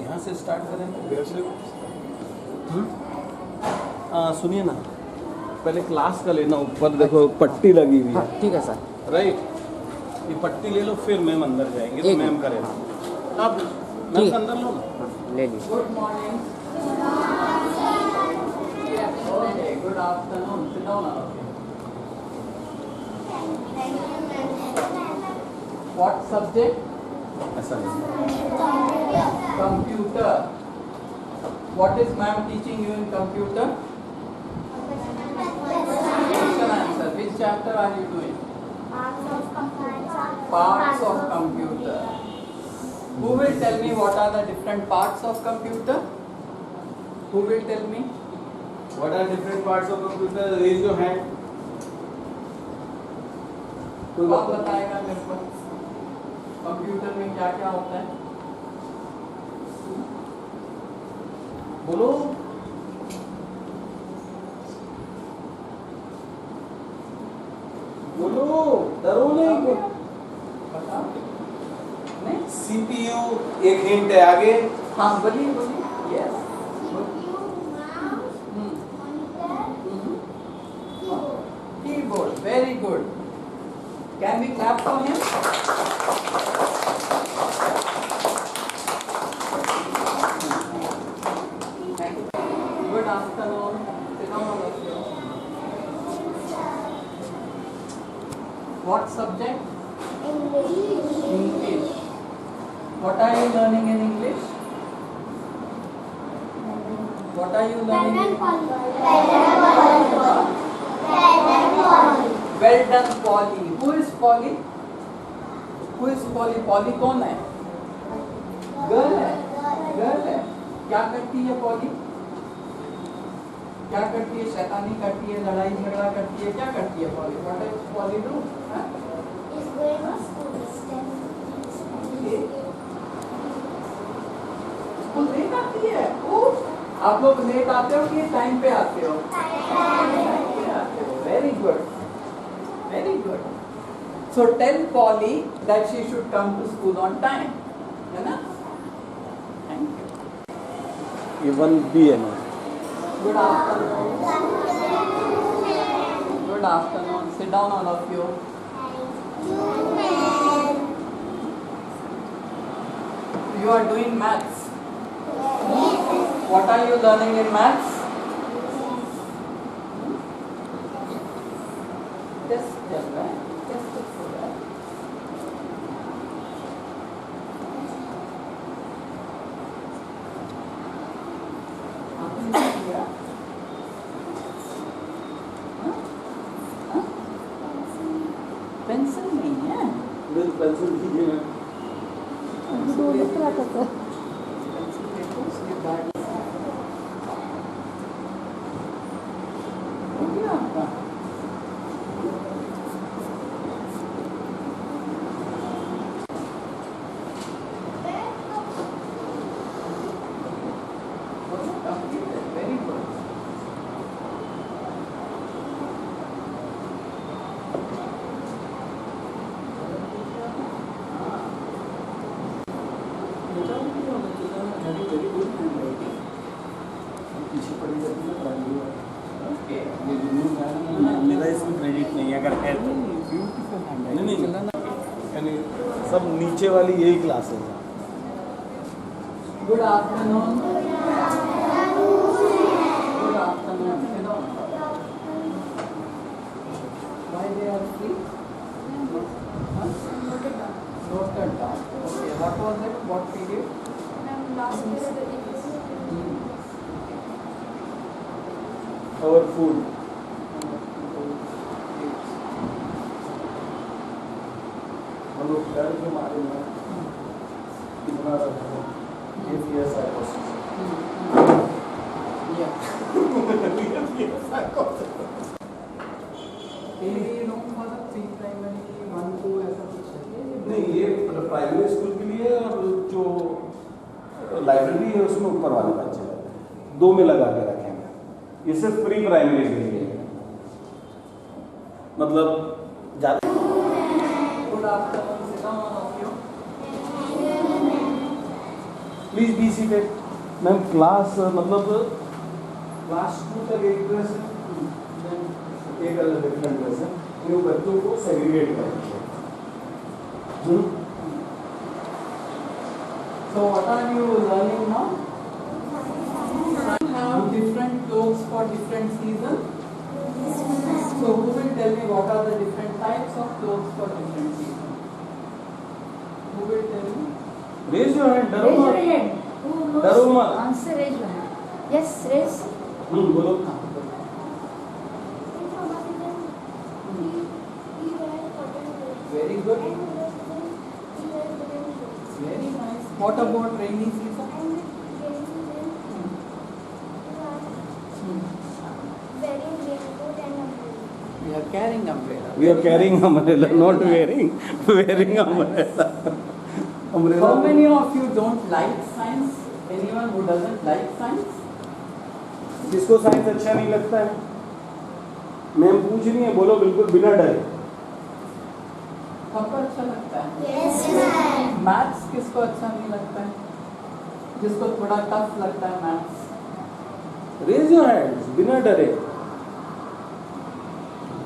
यहाँ से स्टार्ट करेंगे। सुनिए ना, पहले क्लास का लेना। ऊपर देखो पट्टी लगी हुई है। ठीक है सर। राइट, ये पट्टी ले लो, फिर मैम अंदर जाएंगे तो मैम करेगा। आप मैम अंदर लो ना। ले लीजिए। Good morning. Okay, good afternoon. Sit down now. What subject? ऐसा नहीं। Computer. What is ma'am teaching you in computer? Question answer. Which chapter are you doing? Parts of computer. Who will tell me what are the different parts of computer? Who will tell me? What are different parts of computer? Raise your hand. कौन बताएगा मेरे को? Computer में क्या क्या होता है? बोलो। बोलो, डरो नहीं। बता। नहीं? CPU एक हिंट है आगे। हाँ बोलिए बोलिए। Yes. Keyboard. Very good. Can we clap for him? Good afternoon. Sit down all of you. What subject? English. What are you learning in English? What are you learning? Well done, Polly. Who is Polly? Who is Polly? Polly कौन है? Girl है. Girl है. क्या करती है Polly? क्या करती है? शैतानी करती है, लड़ाई झगड़ा करती है, क्या करती है Polly? What does Polly do? School late आती है। आप लोग लेट आते हो कि टाइम पे आते हो? Very good. Very good. So tell Polly that she should come to school on time. है ना? Thank you. ये 1B है ना। Good afternoon. Good afternoon. Sit down all of you. You are doing maths. What are you learning in maths? Test चल रहा है. Test हो रहा है. आपने किया? पेंसिल नहीं है. पेंसिल दीजिए। पेंसिल देखो उसके बाद हो गया आपका. Very good. पीछे पड़ी जाती है मेरा इसमें क्रेडिट नहीं है, अगर है तो। नहीं यानी सब नीचे वाली यही क्लास है। Good afternoon. Good afternoon. Why they are free? Huh? Noted down. Okay. What was it? What period? Our food. हम लोग डर के मारे में कितना ये साइकोसिस। Yeah. ये लोग मतलब pre-primary 1 2 ऐसा कुछ है? नहीं, ये प्राइमरी स्कूल के लिए और जो लाइब्रेरी है उसमें ऊपर वाले बच्चे दो में लगा के रखे हैं। ये सिर्फ प्री प्राइमरी के लिए मतलब ज़्यादा good afternoon. Sit down, all of you. Please be seated. Ma'am class मतलब क्लास 2 तक एक ड्रेस है, एक अलग डिफरेंट ड्रेस है, इन बच्चों को सेग्रीगेट करेंगे। So what are you learning now? Have different clothes for different seasons. So who will tell me what are the different types of clothes for different seasons? Who will tell me? Raise your hand, डरो Raise your मत। hand. Who knows डरो मत। answer? Raise your hand. Yes, raise. बोलो। Very good. Very nice. What about rainy season? We are carrying umbrella. We are carrying umbrella, not wearing umbrella. How many of you don't like science? Anyone who doesn't like science? जिसको science अच्छा नहीं लगता है, ma'am पूछ रही है, बोलो बिल्कुल बिना डरे। सबको अच्छा लगता है। Yes, ma'am. मैथ्स किसको अच्छा नहीं लगता है? जिसको थोड़ा टफ लगता है मैथ्स? रेज योर हैंड्स, बिना डरे।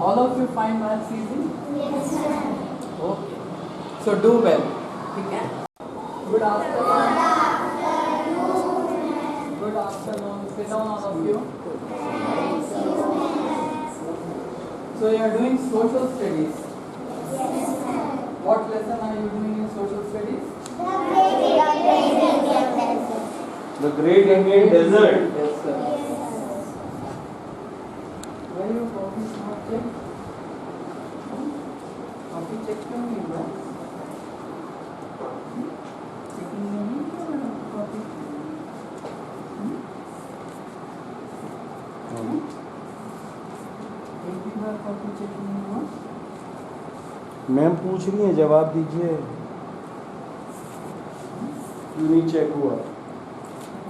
All of you find maths easy? Yes, ma'am. Okay. So do well. ठीक है? Good afternoon. Good afternoon. Sit down, all of you. So you are doing social studies. What lesson are you doing in social studies? The Great Indian Desert. Yes, sir. Where you copy not check? Copy check क्यों नहीं हुआ? Checking नहीं हुआ copy? एक भी बार copy check नहीं हुआ? Ma'am पूछ रही है, जवाब दीजिए। क्यों नहीं चेक हुआ?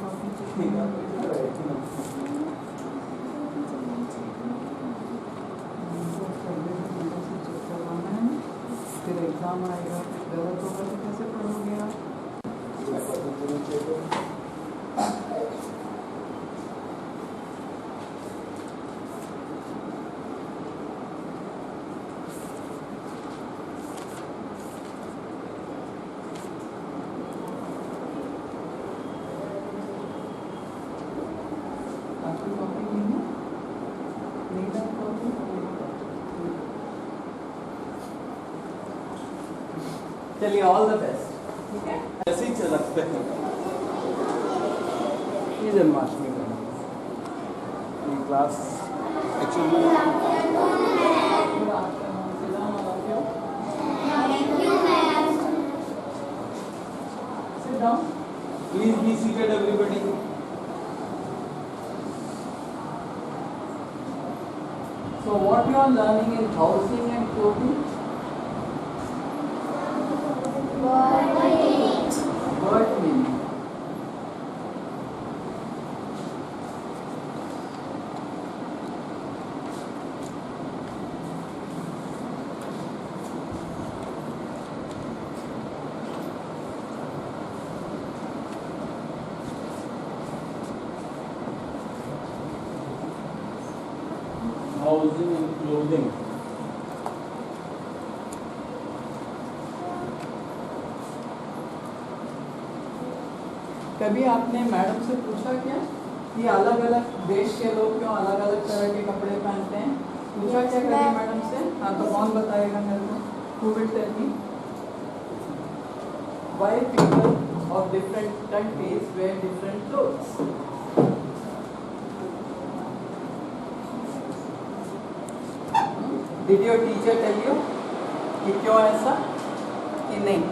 Copy check नहीं हुआ? फिर एग्जाम आएगा, गलत होगा तो कैसे पढ़ोगे आप? आपकी कॉपी नहीं है? नहीं था कॉपी? चलिए, ऑल द बेस्ट। ठीक है? ऐसे ही चलते हैं। ये जन्माष्टमी का ये class actually Good afternoon. Sit down, all of you. Sit down. Please be seated everybody. So what you are learning is housing and clothing. Word meaning. Housing and clothing. कभी आपने मैडम से पूछा क्या कि अलग अलग देश के लोग क्यों अलग अलग तरह के कपड़े पहनते हैं? पूछा क्या कभी मैडम से? हाँ, तो कौन बताएगा मेरे को? Who will tell me? Why people of different countries wear different clothes? Did your teacher tell you कि क्यों ऐसा कि नहीं?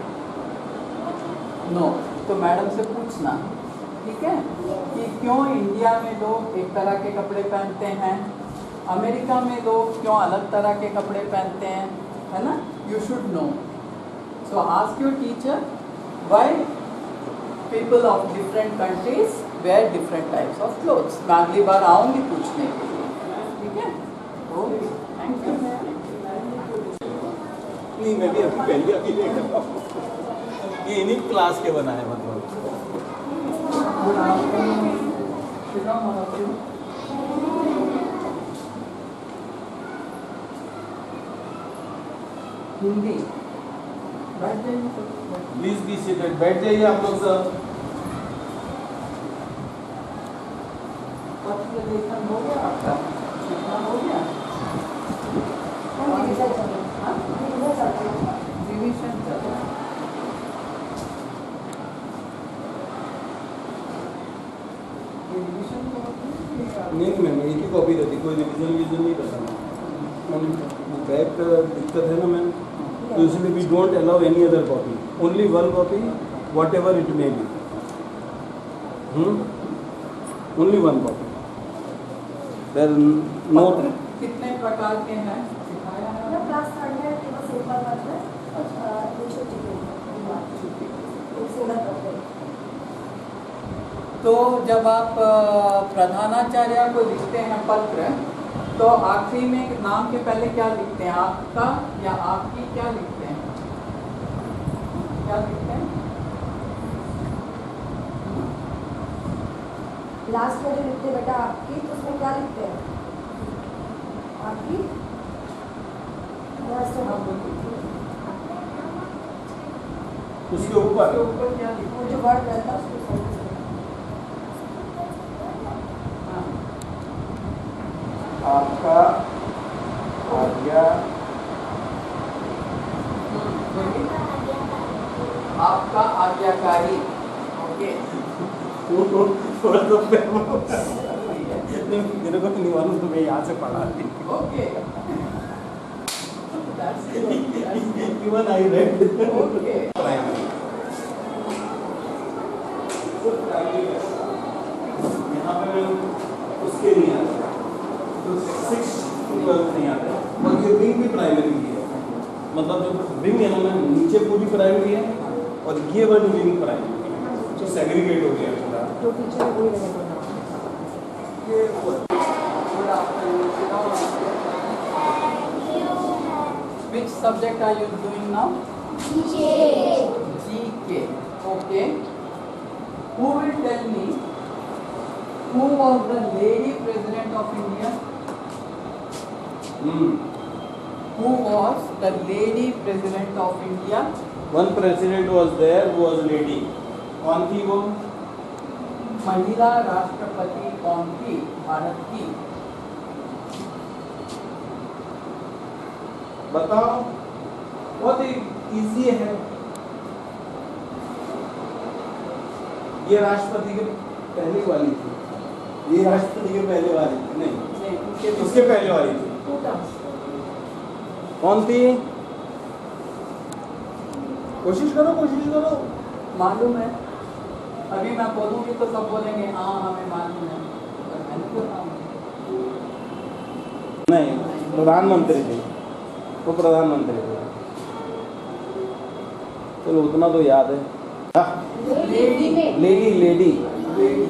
नो, तो मैडम से पूछना, ठीक है, कि क्यों इंडिया में लोग एक तरह के कपड़े पहनते हैं, अमेरिका में लोग क्यों अलग तरह के कपड़े पहनते हैं, है ना? You should know. So ask your teacher why people of different countries wear different types of clothes. मैं अगली बार आऊँगी पूछने के लिए, ठीक है? Okay, thank you. नहीं मैं भी अभी पहले अभी नहीं कर रहा हूँ। ये इन्हीं क्लास के बनाए मतलब। Good afternoon. Sit down, all of you. Hindi बैठ जाइए सब। प्लीज बी सीटेड, बैठ जाइए आप लोग सब। पत्र लेखन हो गया आपका? लिखना हो गया? हाँ? रिवीजन चल रहा है। ये रिवीजन तो होती है नहीं मैम, एक ही कॉपी रहती, कोई रिविजन नहीं करता मैं। बैक दिक्कत है ना मैम, तो इसलिए we don't allow any other copy, only one copy whatever it may be, only one copy. There no. पत्र कितने प्रकार के हैं सिखाया है? मतलब क्लास 3 में बस एक बार बात है। अच्छा। ये छोटी एक सिंगल करते हैं। तो जब आप प्रधानाचार्य को लिखते हैं पत्र, तो आखिरी में नाम के पहले क्या लिखते हैं? आपका या आपकी क्या लिखते हैं? क्या लिखते हैं? लास्ट में जो लिखते हैं बेटा आपकी, तो उसमें क्या लिखते हैं? आपकी लास्ट में हाँ, बोलिए। उसके ऊपर उसके ऊपर क्या लिखते वो हैं? जो वर्ड रहता है उसको सही से हाँ, आपका आज्ञा, बोलिए। आपका आज्ञाकारी। ओके। थोड़ा तो मेरे को नहीं मालूम, तो मैं यहाँ से पढ़ा दी। Okay. That's good. That's good. Even I read. Okay. Primary यहाँ पे मैं उसके नहीं आता, तो 6 to 12 नहीं आता, और ये विंग भी प्राइमरी की है। मतलब जो विंग है ना मैम, नीचे पूरी प्राइमरी है और ये वाली विंग प्राइमरी है, तो सेग्रीगेट हो गया पूरा। जो टीचर है वही रहेगा नाम। ये वो Good afternoon. Sit down. Which subject are you doing now? GK. Okay. Who will tell me who was the lady president of India? Who was the lady president of India? One president was there, वो was lady. कौन थी वो? महिला राष्ट्रपति कौन थी भारत की? बताओ, बहुत इजी है। ये राष्ट्रपति के पहले वाली थी, ये राष्ट्रपति के पहले वाली थी, नहीं नहीं, उसके पहले वाली थी। Two terms. कौन थी? कोशिश करो, कोशिश करो। मालूम है। अभी मैं बोलूंगी तो सब बोलेंगे हाँ हमें मालूम है, पर मैं नहीं बताऊंगी। नहीं, प्रधानमंत्री थी वो, प्रधानमंत्री थे। चलो उतना तो याद है। लेडी में लेडी लेडी लेडी।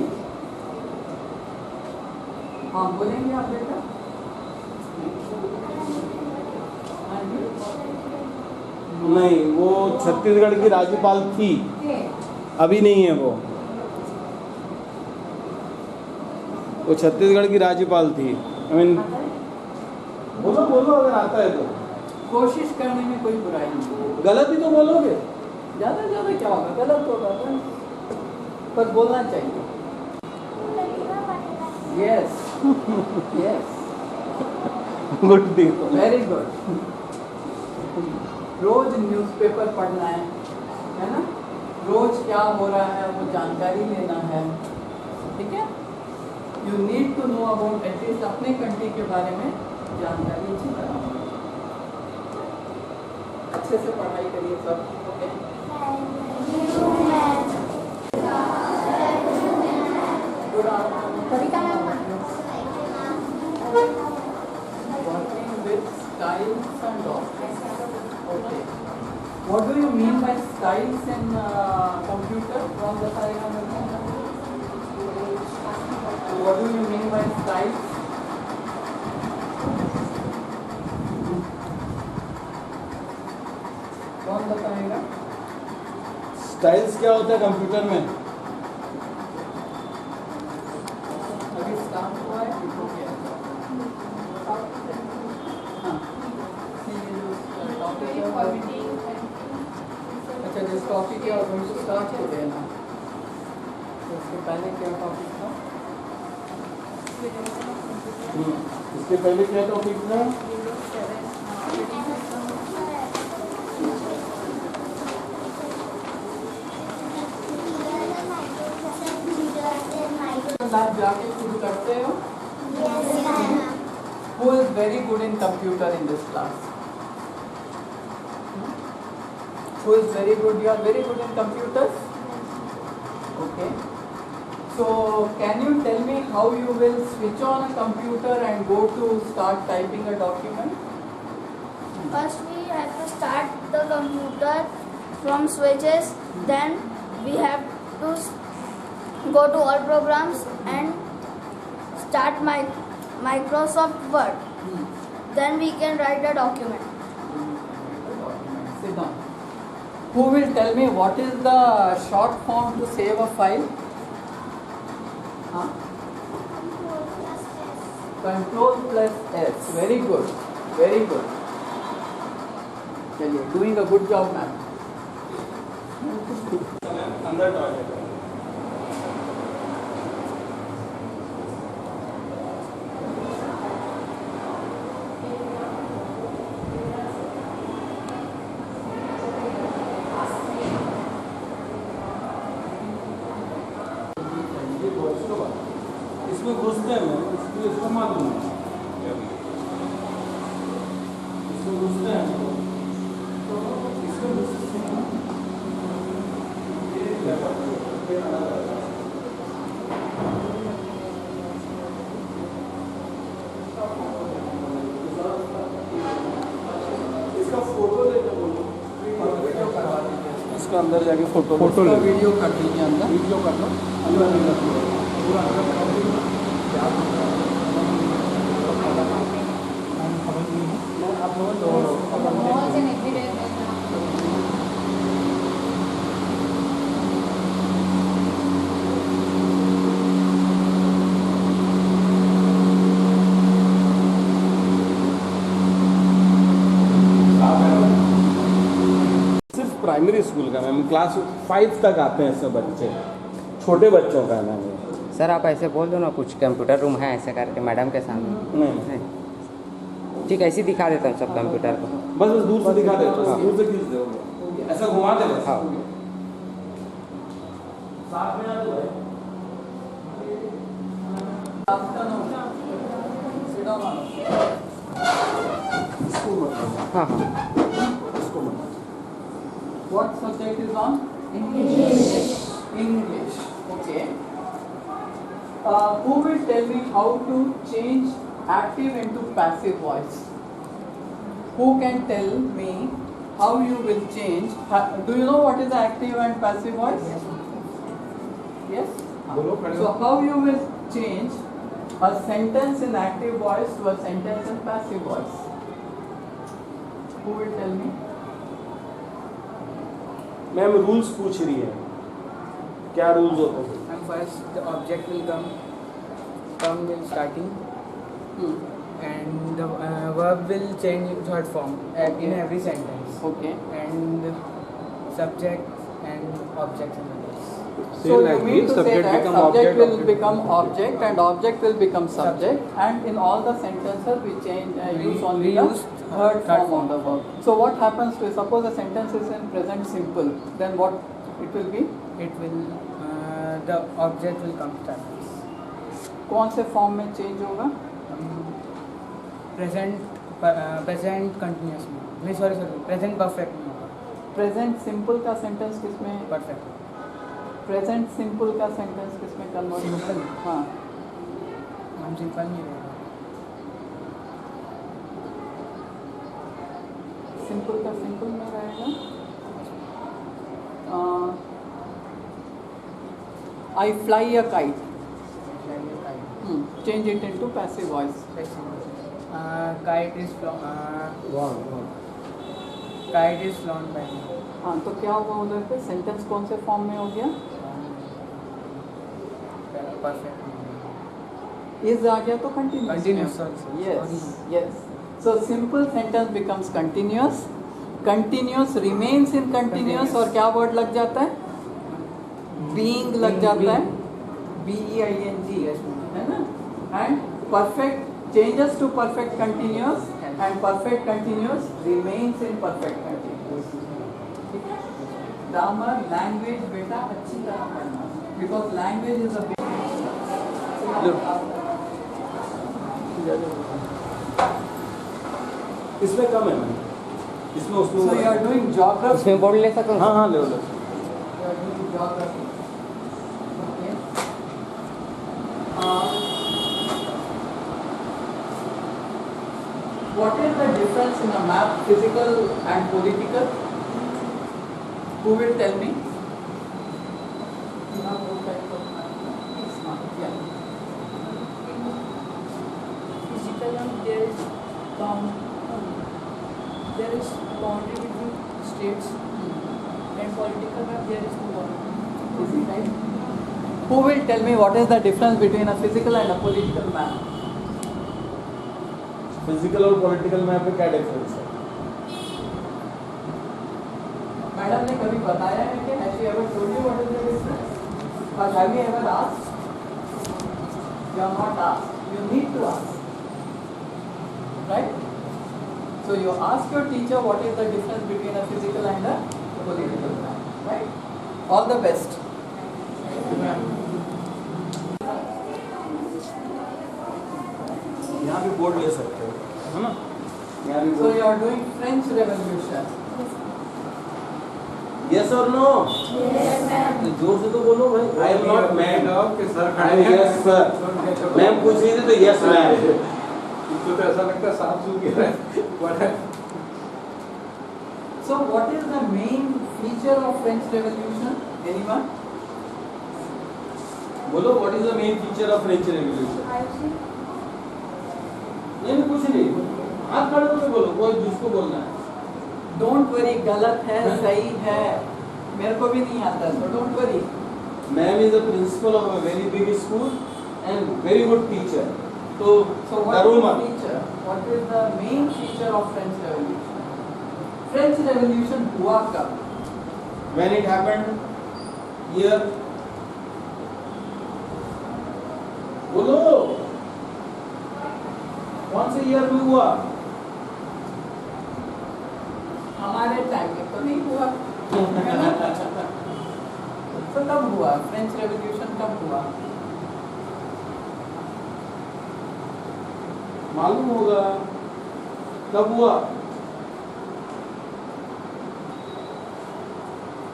हाँ बोलेंगे आप बेटा? हाँ जी। नहीं, वो छत्तीसगढ़ की राज्यपाल थी, अभी नहीं है वो छत्तीसगढ़ की राज्यपाल थी। आई मीन बोलो बोलो, अगर आता है तो। कोशिश करने में कोई बुराई नहीं। गलत ही तो बोलोगे। ज़्यादा ज़्यादा क्या होगा, गलत होगा पर बोलना चाहिए। Yes yes, good thing. Very good. रोज न्यूज़पेपर पढ़ना है ना? रोज क्या हो रहा है वो जानकारी लेना है, ठीक है? You need to know about at least अपने कंट्री के बारे में जानकारी अच्छी तरह। अच्छे से पढ़ाई करिए सब, okay? Good afternoon. Kavita ma'am Working with styles and all. Okay. What do you mean by styles in computer? From the side of the What do you mean by styles? कौन बताएगा? स्टाइल्स क्या होता है computer में? अभी start हुआ है कि हो गया? हाँ, ये जो टॉपिक है वो- अच्छा, जिस टॉपिक है और उनको स्टार्ट हो गया ना, तो उसके पहले क्या टॉपिक था? इसके पहले क्या टॉपिक था? आप जाके शुरू करते हो? Who is very good in computer in this class? Who is very good? You are very good in computers? Okay. So can you tell me how you will switch on a computer and go to start typing a document? First we have to start the computer from switches, then we have to go to all programs and start Microsoft Word. Then we can write a document. Sit down. Who will tell me what is the short form to save a file? Huh? Control plus S. Very good. Very good. चलिए, doing a good job, ma'am. अंदर toilet है। इसमें घुसते हैं ma'am, इसलिए इसको मालूम है। इसमें घुसते हैं तो इसमें घुसते हैं। इसका फोटो लेके बोलो, इसका अंदर जाके फोटो उसका वीडियो कर दीजिए अंदर। वीडियो कर लो, अंदर नहीं कर लो। पूरा आप सिर्फ प्राइमरी स्कूल का मैम, क्लास 5 तक आते हैं सब बच्चे, छोटे बच्चों का नाम है। सर आप ऐसे बोल दो ना, कुछ कंप्यूटर रूम है ऐसे करके मैडम के सामने। नहीं, ठीक है, ऐसे ही दिखा देता हूँ सब कंप्यूटर को। बस बस दूर से दिखा दे, हाँ। दूर से खींच दो, ऐसा घुमा दे बस। हाँ। साथ में आ दो भाई। इसको मत, हाँ हाँ। इसको मत। What subject is on? English. English. Okay. Who will tell me how to change active into passive voice? Who can tell me how you will change? Do you know what is active and passive voice? Yes. बोलो, खड़े So हो। how you will change a sentence in active voice to a sentence in passive voice? Who will tell me? Ma'am rules पूछ रही है, क्या rules होते हैं? And first the object will come in starting, and the verb will change in third form in every sentence, Okay. and subject and objects and others. So you mean to say that subject will become object and object will become subject, and in all the sentences we change use only we the use third third form of the verb. So what happens to suppose a sentence is in present simple, then what it will be? It will the object will come starting. कौन से form में change होगा? Present continuous में, नहीं sorry present perfect में होगा, present simple का sentence किसमें? perfect. प्रेजेंट सिंपल का सेंटेंस किसमें कन्वर्ट होगा? Simple? हाँ, हम सिंपल नहीं रहेगा, सिंपल का सिंपल में रहेगा। I fly a kite. Change it into passive voice. Kite is Kite is flown by me. हाँ, तो क्या हुआ उधर पे? सेंटेंस कौन से फॉर्म में हो गया? Perfect. इज आ गया तो continuous. Continuous also. Yes, yes. So simple sentence becomes continuous. Continuous remains in continuous और क्या word लग जाता है? Being लग जाता है. BEING है ना? And perfect changes to perfect continuous and perfect continuous remains in perfect continuous. ठीक है? Grammar, language बेटा अच्छी तरह पढ़ना. Because language is a big. इसमें कम है मैम, इसमें उसमें So you are doing geography. इसमें बोर्ड ले सकूँ? हाँ हाँ ले लो. You are doing geography. Okay. What is the difference in a map, physical and political? Who will tell me? You have both types of map. It's not. Yeah. Physical and there is there is boundary between states, and political map there is no boundary. Is it right? Who will tell me what is the difference between a physical and a political map? Physical और political map में क्या difference है? Madam ने कभी बताया है कि has she ever told you what is the difference? Or have you ever asked? You are not asked. You need to ask. Right? So you ask your teacher what is the difference between a physical and a political map. Right? All the best. यहाँ भी board ले सकते हो, है ना? यहाँ भी So board. you are doing French Revolution. Yes or no? जोर से तो बोलो भाई. I am not mad. I am yes sir. Ma'am पूछ रही थी तो yes मैम. इसको तो ऐसा लगता है सांप सूख गया है. So what is the main feature of French Revolution? Anyone? बोलो what is the main feature of French Revolution? नहीं कुछ नहीं. हाथ खड़े होकर बोलो, कोई जिसको बोलना है. Don't worry, गलत है, सही है. मेरे को भी नहीं आता, so don't worry. Ma'am is the principal of a very big school and very good teacher. So what is डरो the मत. feature? What is the main feature of French Revolution? French Revolution हुआ कब? When it happened, year. बोलो. कौन से year में हुआ? हमारे टाइम में तो नहीं हुआ. तो कब हुआ? फ्रेंच रेवोल्यूशन कब हुआ? मालूम होगा. कब हुआ?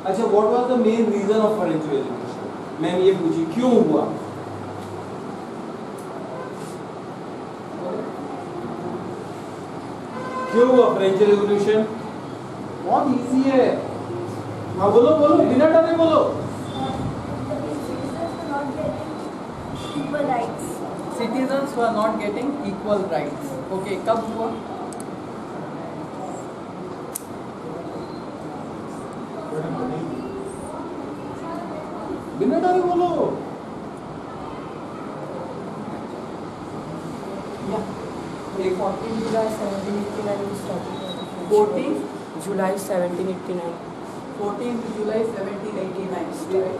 अच्छा, what was the main reason of French Revolution? Ma'am ये पूछी क्यों हुआ? क्यों हुआ फ्रेंच रेवोल्यूशन? बहुत इजी है. हाँ बोलो बोलो, बिना डरे बोलो. Equal rights. Citizens were not getting equal rights. Okay, कब हुआ? बिना डरे बोलो. एक 14 July 1789 we started. 14 July 1789. 14th July 1789. Right?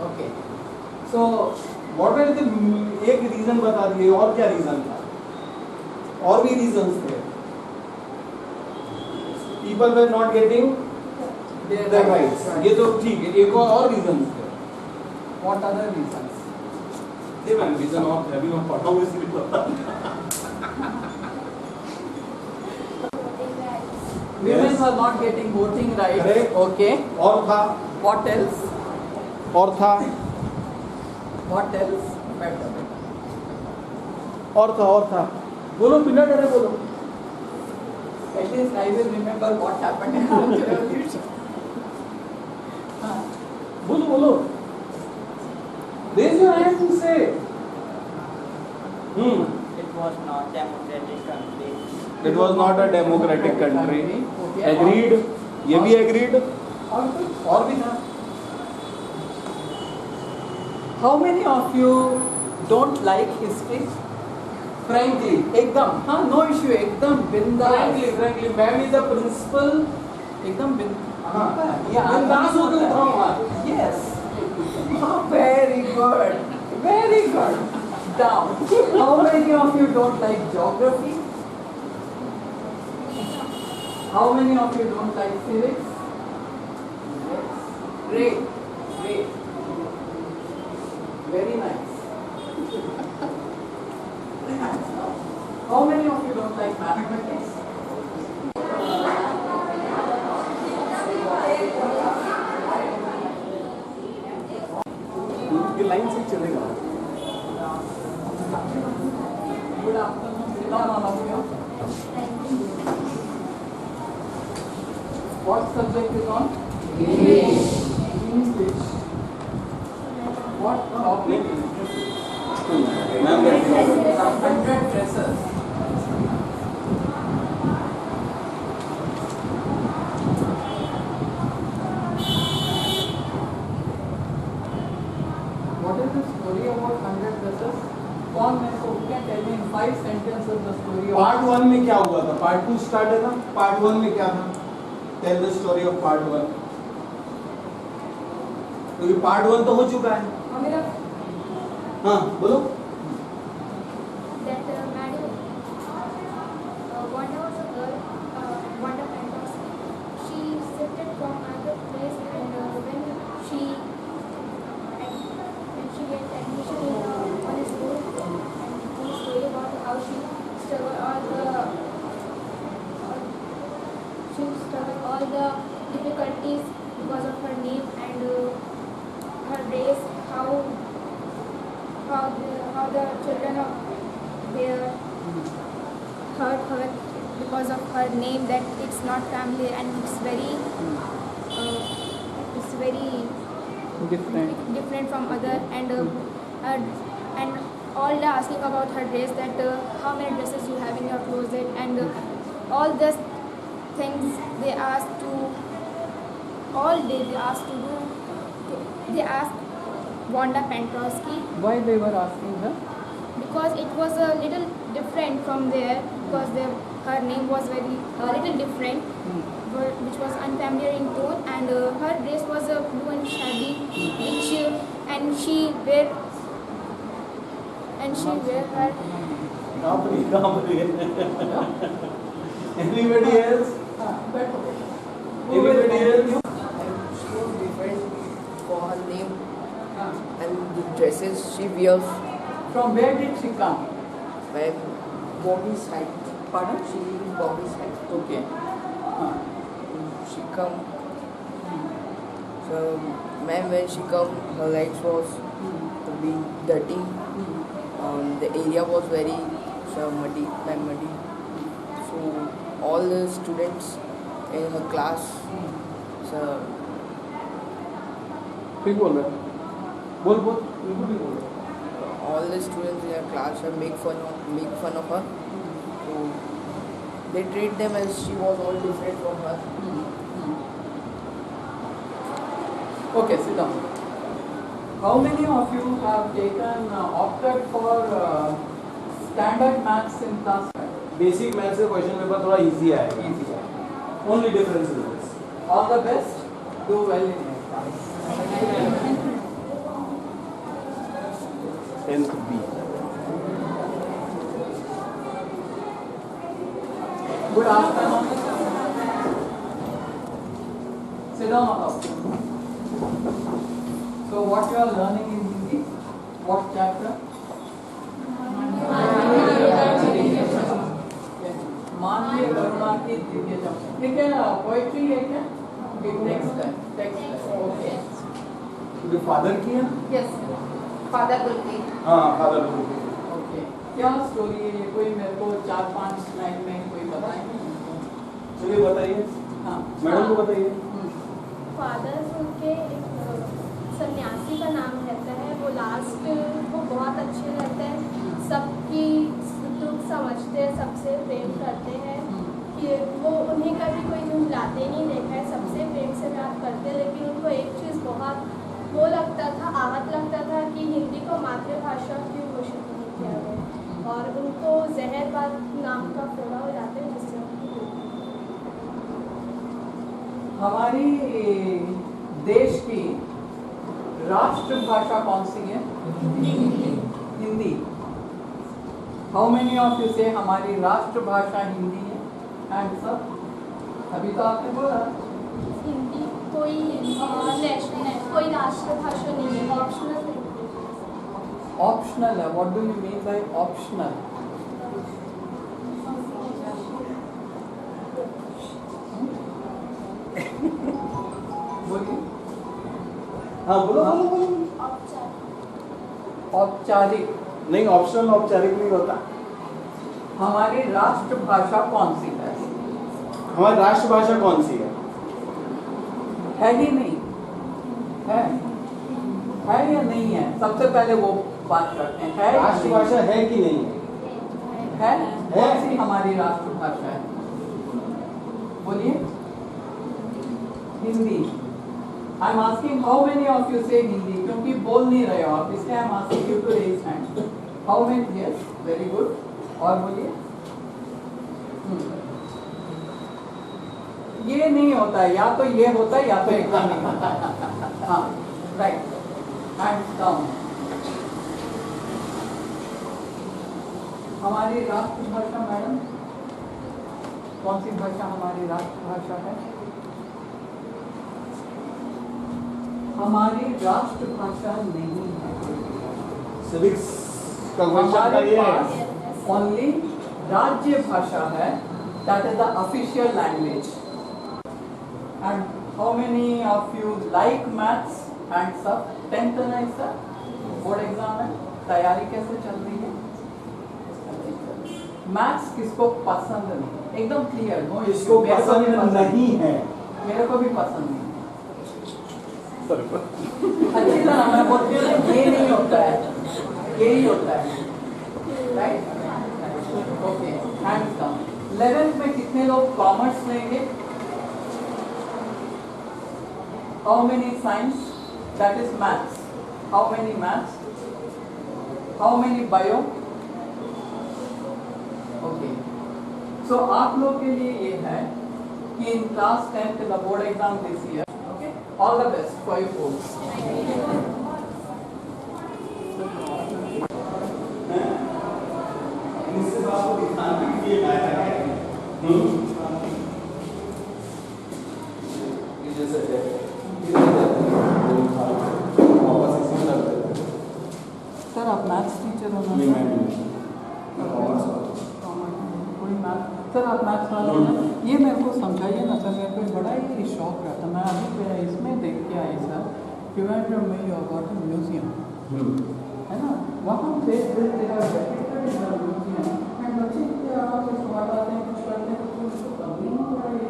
Okay. So What were the एक रीजन बता दिए, और क्या रीजन था? और भी रीजंस थे. People were not getting their rights. ये तो ठीक है. एक और रीजन थे. what other reasons? ये मैम रीजन और अभी मैं पढ़ा हूँ इसलिए पता. Women were not getting voting rights. Correct. Okay. और था. What else? और था. What else? Better. और था. बोलो बिना डरे बोलो. At least I will remember what happened in French Revolution. बोलो बोलो. Raise your hand and say. It was not democratic country. It was not a democratic country. Okay. Agreed. ये भी agreed. और भी था. How many of you don't like history? Frankly. एकदम हाँ, no issue, एकदम बिंदास. Frankly, ma'am is a principal. एकदम हाँ. Yeah. बिंदास होके उठाऊंगा. Yes. Very good. Very good. Down. How many of you don't like geography? How many of you don't like civics? Yes. Great. Great. Very nice. How many of you don't like mathematics? ये line से चलेगा. Good afternoon. Sit down, all of you. What subject is on? English. What topic? Ma'am, 100 dresses. What is the story about 100 dresses? कौन मेरे को can tell me in 5 sentences the story of part 1 में क्या हुआ था? Part 2 start है ना? Part 1 में क्या था? Tell the story of part 1. क्योंकि पार्ट 1 तो हो चुका है. हाँ, बोलो. That Madam Wanda was a girl, Wanda Pentos. She shifted from another place, and when she get admission in on a school, and he story about how she struggled all the difficulties because of her name and her race, how the children of their hurt her because of her name, that it's not family and it's very different from other, and all the asking about her dress, that how many dresses you have in your closet, and all these things they asked to they asked Wanda Pentrosky, Why they were asking her? because it was a little different from there, because her name was a little different, which was unfamiliar in tone, and her dress was a blue and shabby, and she wear her. Anybody else? Anybody else? She was different for her name and the dresses she wears. From where did she come? When Bobby side. Pardon? She lives in Bobby side. Okay. She come. So, ma'am, when she come, her legs was be dirty. The area was very muddy. So, all the students in her class. So, ठीक बोल रहा है. बोल बिल्कुल ठीक बोल रहा है. all the students in her class make fun of her. So they treat them as she was all different from her. Okay, sit down. How many of you have taken opted for standard maths in class 5? Basic maths का question paper थोड़ा easy आएगा. Easy. Only difference is this. All the best. Do well in your class. 10th B. Good afternoon. Sit down, Madhav. So, what you are learning in Hindi? What chapter? मानवीय करुणा की दिव्य चमक. ठीक है, poetry है क्या? Text है. Okay. तो father की है? Yes. Father Gulti. हाँ, फादर की. ओके. क्या स्टोरी है ये? कोई मेरे को 4-5 लाइन में कोई बताए? चलिए बताइए. हाँ. मैडम को बताइए. फादर उनके एक सन्यासी का नाम रहता है. वो लास्ट वो बहुत अच्छे रहते हैं, सबकी दुख समझते हैं, सबसे प्रेम करते हैं कि वो उन्हें कभी कोई झुंझलाते नहीं देखा है, सबसे प्रेम से बात करते हैं। लेकिन उनको एक चीज़ बहुत वो लगता था, आहत लगता था कि हिंदी को मातृभाषा क्यों घोषित नहीं किया गया, और उनको जहरबाद नाम का फोड़ा हो जाते हैं जिससे हमारी देश की राष्ट्रभाषा कौन सी है? Hindi. How many of you से हमारी राष्ट्रभाषा हिंदी है? Hands up. अभी तो आपने बोला हिंदी कोई नेशनल कोई राष्ट्रभाषा नहीं है, ऑप्शनल है। ऑप्शनल है। What do you mean by optional? बोलिए। हाँ बोलो बोलो बोलो। औपचारिक नहीं, ऑप्शनल औपचारिक नहीं होता। हमारी राष्ट्रभाषा कौन सी है? हमारी राष्ट्रभाषा कौन सी है ही नहीं है या नहीं है? सबसे पहले वो बात करते हैं, है राष्ट्रभाषा है कि नहीं है? कौन सी हमारी राष्ट्रभाषा है? बोलिए। Hindi. I am asking how many of you say Hindi, क्योंकि बोल नहीं रहे हो आप, इसलिए I am asking you to raise hand. How many? Yes, very good. और बोलिए। ये नहीं होता है, या तो ये होता है या तो एकदम नहीं होता है। हाँ, राइट। Hands down. हमारी राष्ट्रभाषा मैडम, कौन सी भाषा हमारी राष्ट्रभाषा है? हमारी राष्ट्रभाषा नहीं है। सिविक्स का क्वेश्चन का ये है। ओनली राज्य भाषा है, that is the official language. And how many of you like maths? Hands up. 10th है ना इसका बोर्ड एग्जाम है, तैयारी कैसे चल रही है? मैथ्स किसको पसंद नहीं? एकदम क्लियर। नो, इसको पसंद नहीं है। मेरे को भी पसंद नहीं। अच्छी तरह मैं बोलती हूँ ये नहीं होता है, यही होता है। Right? Okay, hands down. 11th में कितने लोग कॉमर्स लेंगे? How many science? That is maths. How many maths? How many bio? Okay, so आप लोग के लिए ये है कि in class 10th the board exam this year, okay, all the best for your course. इससे आपको दिखाने के लिए आया है। सर आप मैथ्स टीचर हो ना? कोई मैथ सर आप मैथ्स वाले हो ना? ये मेरे को समझाइए ना सर, मेरे को बड़ा ही शौक रहता। मैं अभी इसमें देख के आई सर, ट्रिवेंड्रम में योर गॉट अ म्यूजियम है ना, वहाँ पे म्यूजियम एंड बच्चे आप सवाल आते हैं, कुछ करते हैं, तो उसको कम नहीं हो रहा है।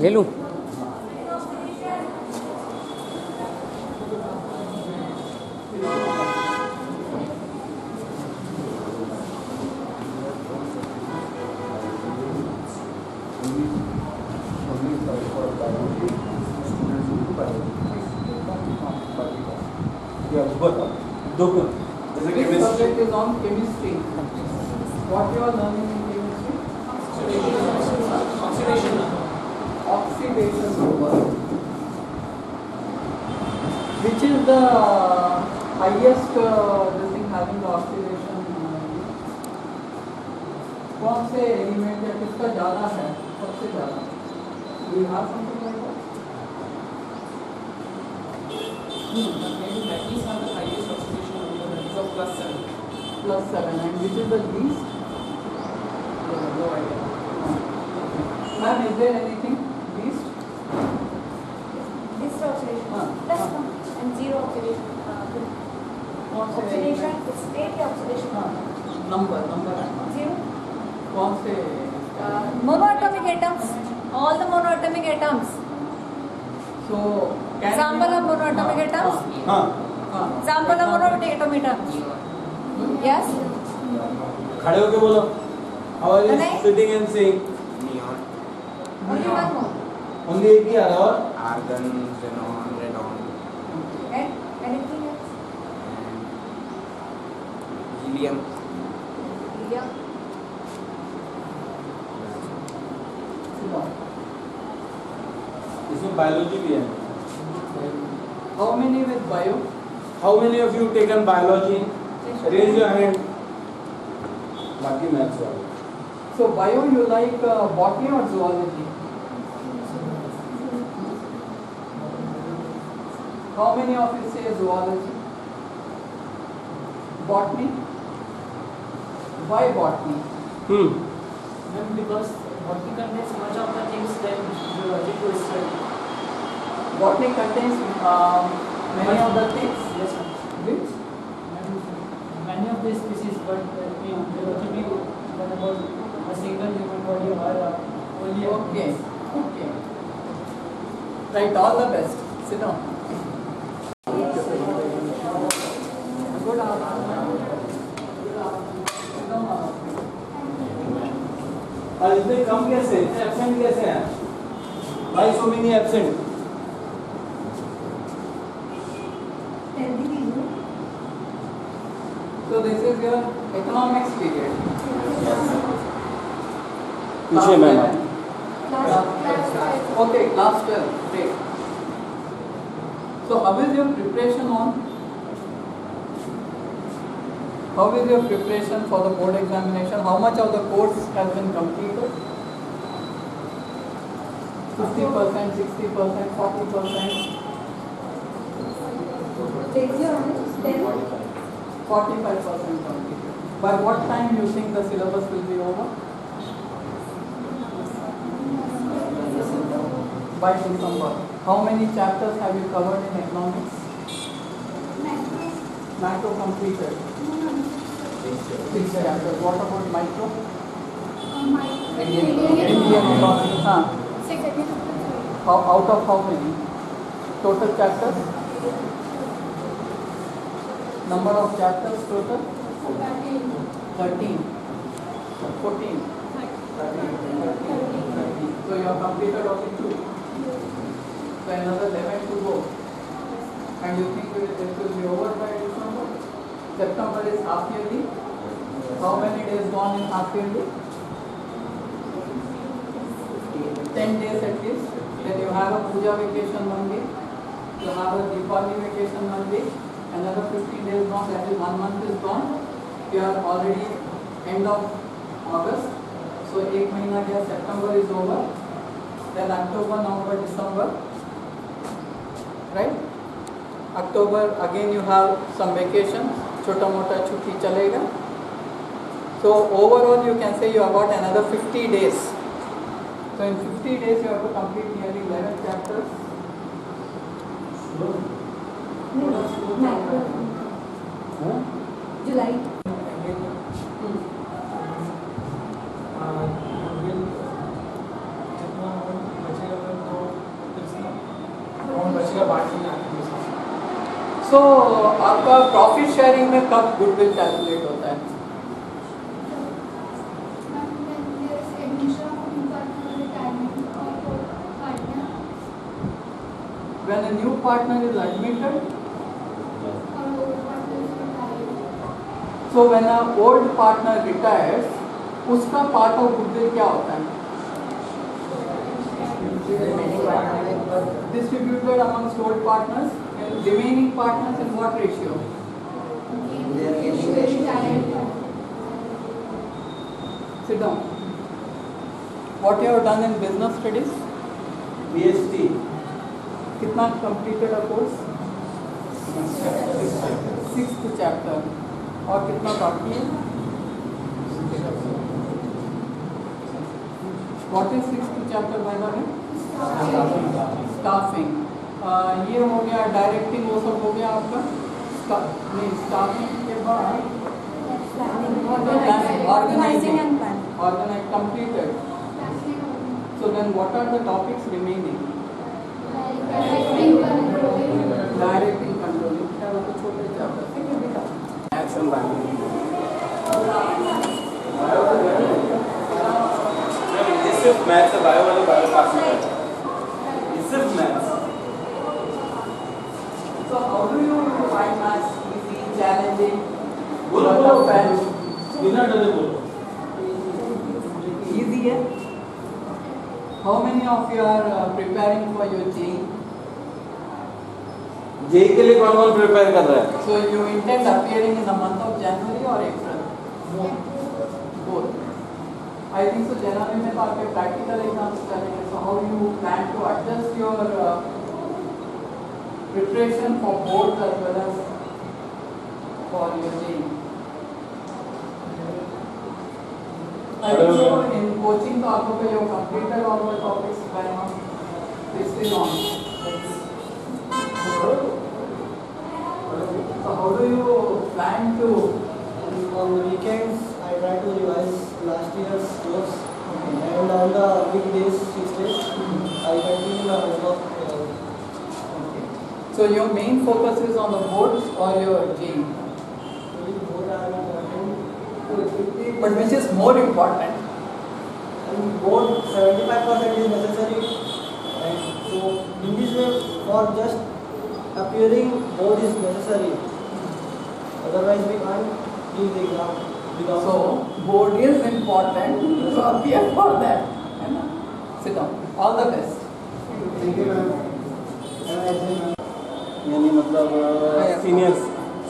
ले लूँ? This subject is on chemistry. What you are learning in chemistry? Oxidation over. Which is the highest this thing having the oxidation? कौन से एलिमेंट या किसका ज़्यादा है? सबसे ज़्यादा? Do you have something like that? these have the highest oxidation number, that is of +7. +7, and which is the least? No idea. Ma'am, is there anything least? This oxidation. हाँ, Plus हाँ. 1 and 0 oxidation. कौन से Oxidation, state या oxidation? हाँ, number है 0. कौन से Monoatomic atoms. All the monoatomic atoms. so Example of monoatomic atoms. हाँ हाँ Example of monoatomic atoms. Yes. खड़े होके बोलो how are you नहीं? sitting and saying Neon, Only one more. only एक ही आ रहा है और argon, xenon, radon, And anything else? and helium. Yeah. इसमें बायोलॉजी भी है how many with bio how many of you taken biology raise your hand बाकी maths वाले so bio you like botany or zoology how many of you say zoology botany why botany Ma'am, because botany contains much of the things that zoology to study. botany contains many of the things Yes, ma'am. which And many of the species, but zoology we learn about a single human body or only okay right all the best sit down good afternoon sit down और इतने कम कैसे absent कैसे हैं why so many absent so this is your economics period पूछिए ma'am आप okay class 12 great so how is your preparation on how is your preparation for the board examination how much of the course has been completed 50% 60% 40% Take your honest. 45% completed by what time you think the syllabus will be over by December how many chapters have you covered in economics macro completed 6 chapters what about micro Indian economy how out of how many total chapters number of chapters total 13 14 so you have completed only 2 so another 11 to go and you think it will be over by December September is half yearly how many days gone in half yearly 10 days at least then you have a puja vacation 1 week you have a Diwali vacation 1 week another 15 days gone that is 1 month is gone you are already end of August so 1 महीना गया September is over then October November December right October again you have some vacation छोटा मोटा छुट्टी चलेगा so overall you can say you have got another 50 days so in 50 days you have to complete nearly 11 chapters July. so आपका profit sharing में कब goodwill calculate होता है when a new partner is admitted so when a old partner retires उसका part of goodwill क्या होता है distributed amongst old partners and remaining partners in what ratio sit down what you have done in business studies BST कितना completed a course 6th chapter और कितना बाकी है? What is 6th chapter by the way? Staffing. ये हो गया, directing वो सब हो गया आपका। नहीं, स्टाफिंग के बाद Organizing and planning. organize completed. So then what are the topics remaining? Directing, controlling, क्या वो तो छोटे चैप्टर एक्शन प्लानिंग। ये सिर्फ मैथ्स है, बायो वाले बायो पास में है। ये सिर्फ maths. So how do you find maths easy, challenging? बोलो बोलो, बिना डरे बोलो। Easy है? How many of you are preparing for your JEE? JEE के लिए कौन कौन प्रिपेयर कर रहा है? So you intend appearing in the month of January or April? Both. I think so. January में तो आपके practical exams चलेंगे. So how you plan to adjust your preparation for both as well as for your JEE? I think so. In coaching तो आप लोग को your completed all the topics by now. Still on. So how do you plan to? On the weekends, I try to revise last year's course, and on the weekdays, 6 days, I continue the homework. So your main focus is on the boards or your JEE? Both are important. But which is more important? And both 75% is necessary, and so in this way, for just appearing, both is necessary. Otherwise, we can't give the exam. So board is important to appear for that. है ना? Sit down. All the best. Thank you, ma'am. Have a nice day, ma'am. यानी मतलब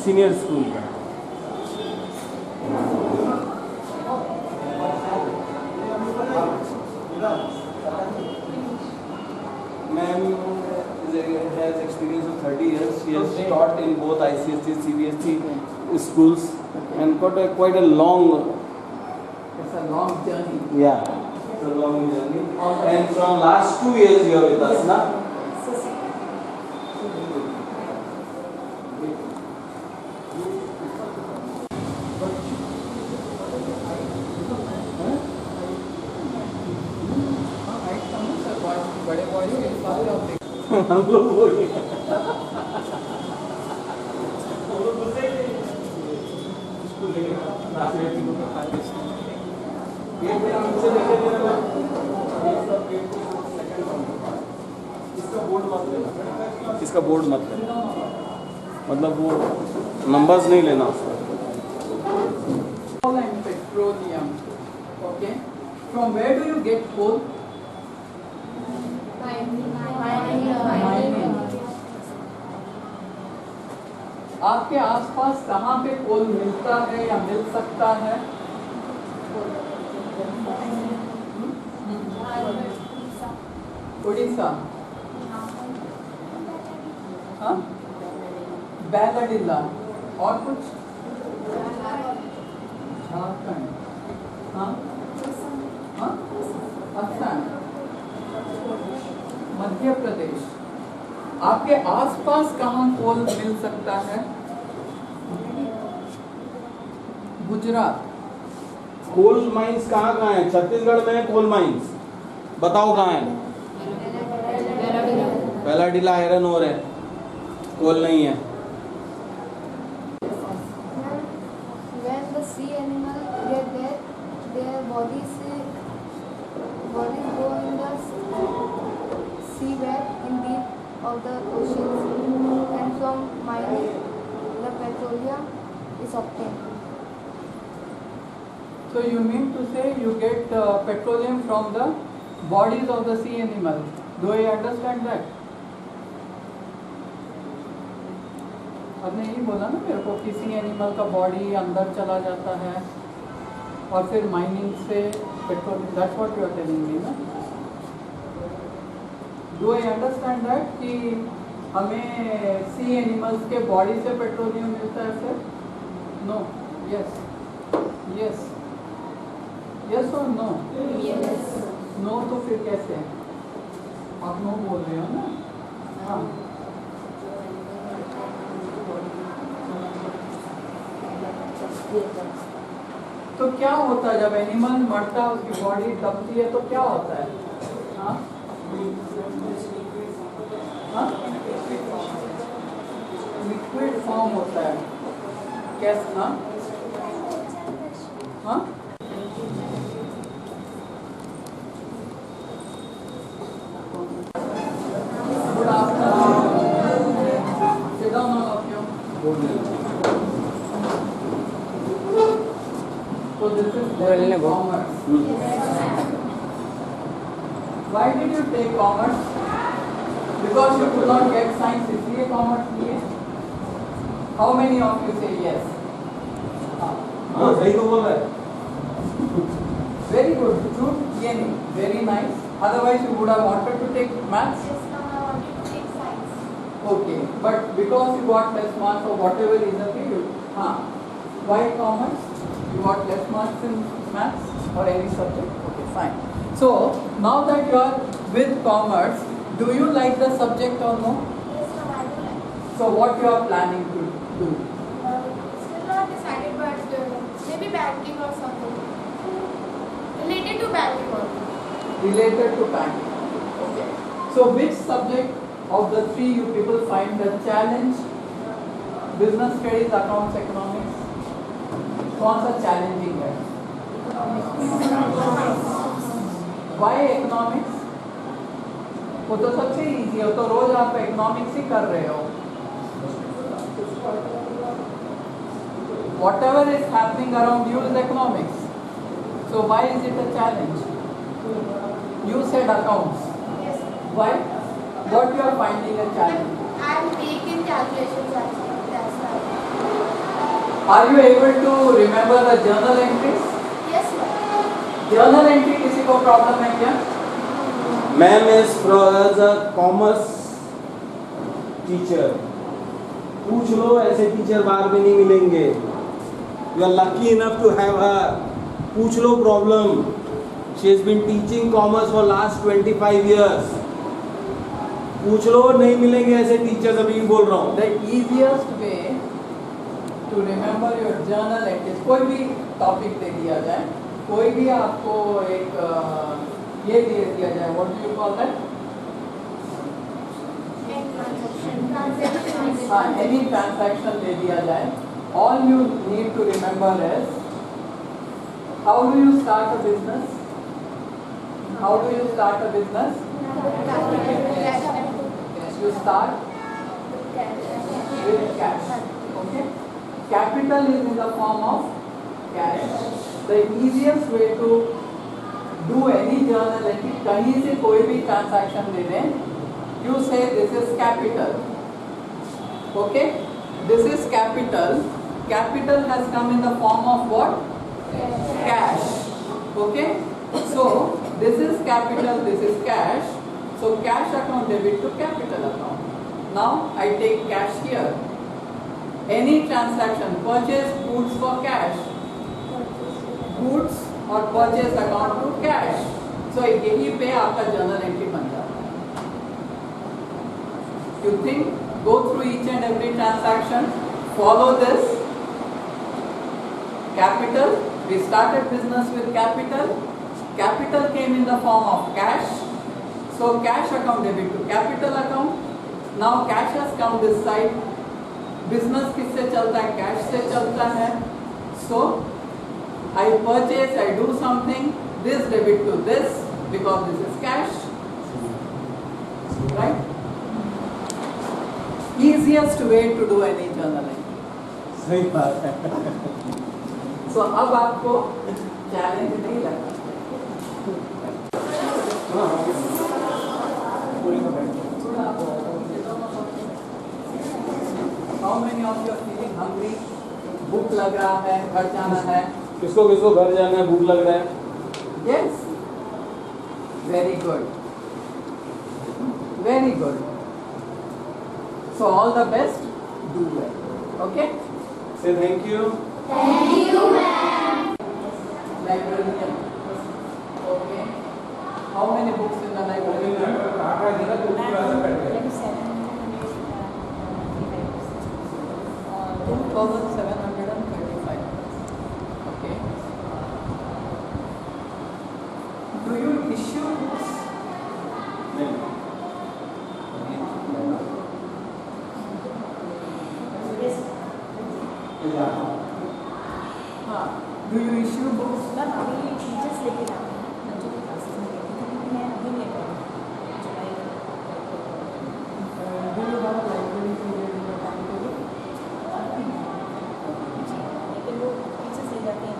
senior school का। Ma'am has experience of 30 years. She has taught in both ICSE, CBSE schools and got quite a long. It's a long journey. Yeah, it's a long journey. And from last 2 years you are with us, na? बड़े body हम लोग वो ही इसका board मत लेना, मतलब वो numbers नहीं लेना उसका। and petroleum. Okay. From where do you get coal? Mining. आपके आसपास कहाँ पे कोल मिलता है या मिल सकता है? उड़ीसा, हाँ, बैलाडिला, और कुछ? झारखंड, हाँ, हाँ, असम, मध्य प्रदेश। आपके आसपास कहाँ कोल मिल सकता है? गुजरात। कोल माइंस कहाँ कहाँ है? छत्तीसगढ़ में है कोल माइंस, बताओ कहाँ है? बैलाडिला आयरन ओर है, कोल नहीं है। When the sea animal get dead, their bodies go in the seabed in deep of the oceans, and from mining the petroleum is obtained. So you mean to say you get petroleum from the bodies of the sea animals? Do I understand that? आपने यही बोला ना मेरे को, किसी animal का body अंदर चला जाता है और फिर माइनिंग से petroleum, that's what you are telling me ना? डू आई अंडरस्टैंड दैट कि हमें सी एनिमल्स के बॉडी से पेट्रोलियम मिलता है sir? No, yes, yes, yes और नो? नो तो फिर कैसे? आप नो बोल रहे हो ना? हाँ। तो क्या होता है जब एनिमल मरता है, उसकी बॉडी दबती है तो क्या होता है? हाँ? हाँ? लिक्विड फॉर्म होता है। कैसे? हाँ? हाँ? Good afternoon. Sit down all of you. So this is commerce. Why did you take commerce? Because you could not get science. इसलिए commerce लिए? How many of you say yes? हाँ सही तो बोल रहा है। Very good. Good. ये नहीं. Very nice. Otherwise you would have wanted to take maths. Yes, now I wanted to take science. Okay. But because you got less marks or whatever reason you, हाँ. Why commerce? You got less marks in maths or any subject? Okay, fine. So now that you are with commerce, do you like the subject or no? Yes, now I do like. So what you are planning to do? Still not decided, but maybe banking or something. Related to banking or. Related to banking. Okay. So which subject of the three you people find the challenge? Business studies, accounts, economics. कौन सा challenging है? Why economics? वो तो सबसे easy है, तो रोज आप economics ही कर रहे हो। Whatever is happening around you is economics. So why is it a challenge? You said accounts. Yes. Why? What you are finding a challenge? I am weak in calculations actually. That's why. Are you able to remember the journal entries? Yes, sir. Journal entry किसी को problem है क्या? Ma'am is as a commerce teacher, पूछ लो, ऐसे teacher बाहर में नहीं मिलेंगे। You are lucky enough to have her. पूछ लो problem. She has been teaching commerce for last 25 years। पूछ लो, नहीं मिलेंगे ऐसे टीचर्स, अभी भी बोल रहा हूँ। The easiest way to remember your journal entries, कोई भी टॉपिक दे दिया जाए, कोई भी आपको एक ये दे दिया जाए, what do you call that? हाँ, एनी ट्रांजैक्शन दे दिया जाए, all you need to remember is how do you start a business? How do you start a business? You start with cash. Okay? Capital is in the form of cash. The easiest way to do any journal entry, कहीं से कोई भी transaction ले लें, you say this is capital. Okay? This is capital. Capital has come in the form of what? Cash. Okay? So this is capital, this is cash. So cash account debit to capital account. Now I take cash here. Any transaction, purchase goods for cash, goods or purchase account to cash. So यही पे आपका journal entry बन जाता है. You think, go through each and every transaction, follow this. Capital, we started business with capital. Capital came in the form of cash. So cash account debit to capital account. Now cash has come this side. Business किससे चलता है? Cash से चलता है. So I purchase, I do something. This debit to this because this is cash. Right? Easiest way to do any journaling. सही बात है। So अब आपको चैलेंज नहीं लगा। How many of you are feeling hungry? भूख लग रहा है, घर जाना है। किसको किसको घर जाना है, भूख लग रहा है? Yes. Very good. Very good. So all the best. Do well. Okay. Say thank you. Librarian. Okay. How many books in the library? 2,735. Okay. Do you issue books? हाँ. Do you issue books? Ma'am अभी teachers लेके जाते हैं बच्चों के classes में लेके, क्योंकि मैं अभी नहीं कर जुलाई में। Do you have a library period in your time table? जी, लेकिन वो टीचर्स ले जाते हैं।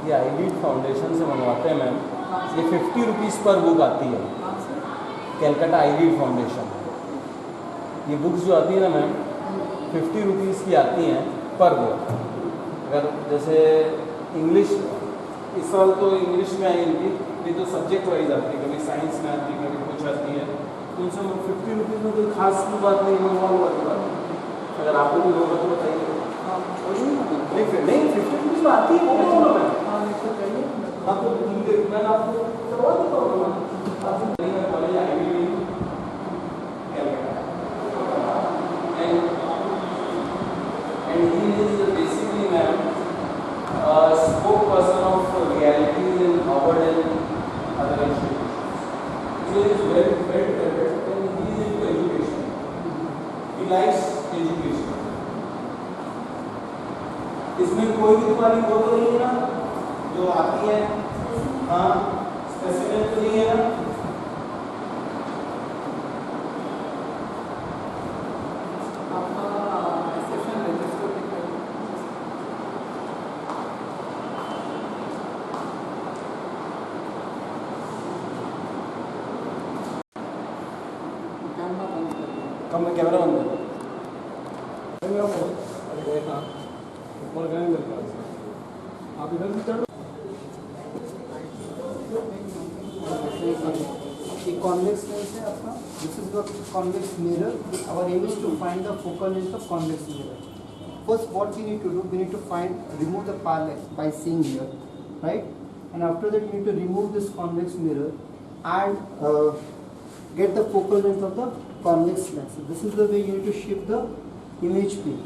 ये आईलीड फाउंडेशन से मंगवाते हैं मैम। ये 50 रुपीज़ पर बुक आती है, कैलकाटा आईलीड फाउंडेशन। ये बुक्स जो आती है ना मैम 50 रुपीज़ की आती हैं पर बुक। अगर जैसे इंग्लिश इस साल तो इंग्लिश में आई इनकी, ये तो सब्जेक्ट वाइज आती है, कभी साइंस में आती है, कभी कुछ आती है, तो उनसे 50 रुपीज़ में कोई खास की बात नहीं, मंगवा हुआ की बात। अगर आपको भी होगा तो बताइए। नहीं 50 रुपीज़ में आती है, वो बोलो मैम। हाँ तो मैं आपको करवा देता हूँ। College IV and he is basically ma'am a spokesperson of realities in Harvard and other institutions. So he is very talented and he is into education. He likes education. इसमें कोई भी तुम्हारी वो तो नहीं है ना जो आती है, हाँ स्पेसिफिक तो नहीं है ना। कम कैमरा बंद कर। आप इधर से चढ़ो। convex lens है आपका. This is the convex mirror. Our aim is to find the focal length of convex mirror. First, what we need to do, we need to remove the parallax by seeing here, right? And after that, we need to remove this convex mirror and get the focal length of the convex lens. So this is the way you need to shift the image pin.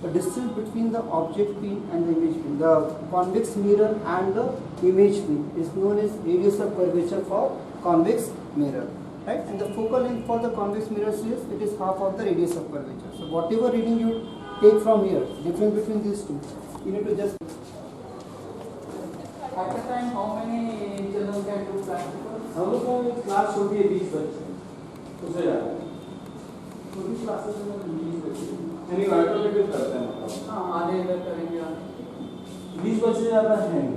The distance between the object pin and the image pin, the convex mirror and the image pin is known as radius of curvature for convex mirror, right? And the focal length for the convex mirror is it is half of the radius of curvature. So whatever reading you take from here, difference between these two, you need to just. At a time, how many children can do practicals? हम लोग को class छोटी है 20 बच्चे, उससे ज़्यादा छोटी classes में 20 बच्चे यानी ऑटोमेटिक करते हैं मतलब। हाँ आधे इधर करेंगे 20 बच्चे ज़्यादा हैं नहीं,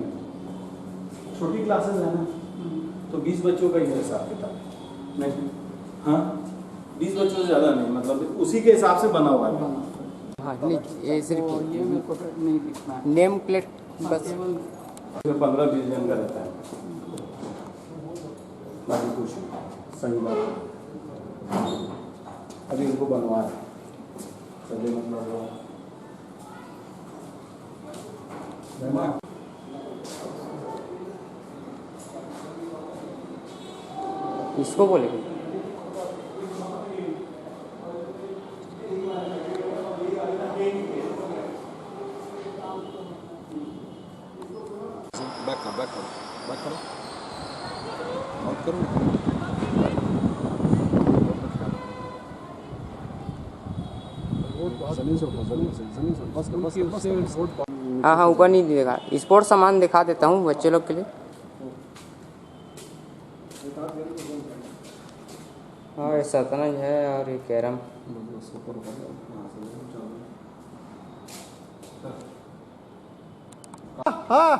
छोटी क्लासेस है ना, तो 20 बच्चों का ही हिसाब किताब नहीं। हाँ 20 बच्चों से ज़्यादा नहीं, मतलब उसी के हिसाब से बना हुआ है। हाँ नहीं, ये सिर्फ ये मेरे को नहीं दिखना है। नेम प्लेट बस 15-20 जन का रहता है, बाकी कुछ सही बात है। अभी इनको बनवा है चलिए मतलब इसको बोलेंगे। बैक करो और करो। हाँ हाँ ऊपर नहीं दिखेगा। स्पोर्ट्स सामान दिखा देता हूँ बच्चे लोग के लिए। हाँ ये शतरंज है और ये कैरम। हाँ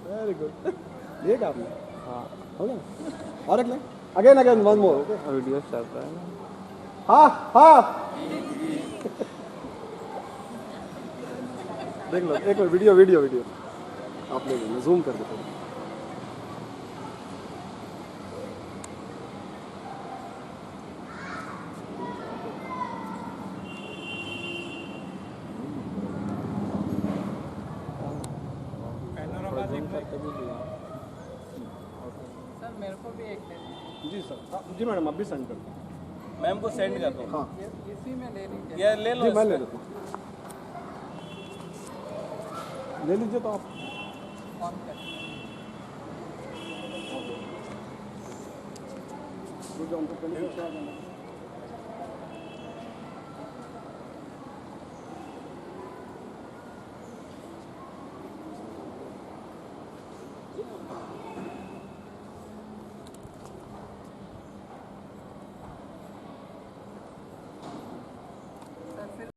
वेरी गुड, देख आपने। हाँ हो गया और एक ले Again, one more. Okay. Video चल रहा है ना। हाँ देख लो एक बार वीडियो आप ले लो, जूम कर देता हूँ। सर मेरे को भी एक दे जी सर, जी मैडम आप भी सेंड कर दो। मैम को सेंड कर दो। हाँ इसी में ले लीजिए। या ले लो जी मैं ले इसको। लेता हूँ, ले लीजिए तो आप। ऑन कर रुक जाओ, उनको 24 से आ जाना।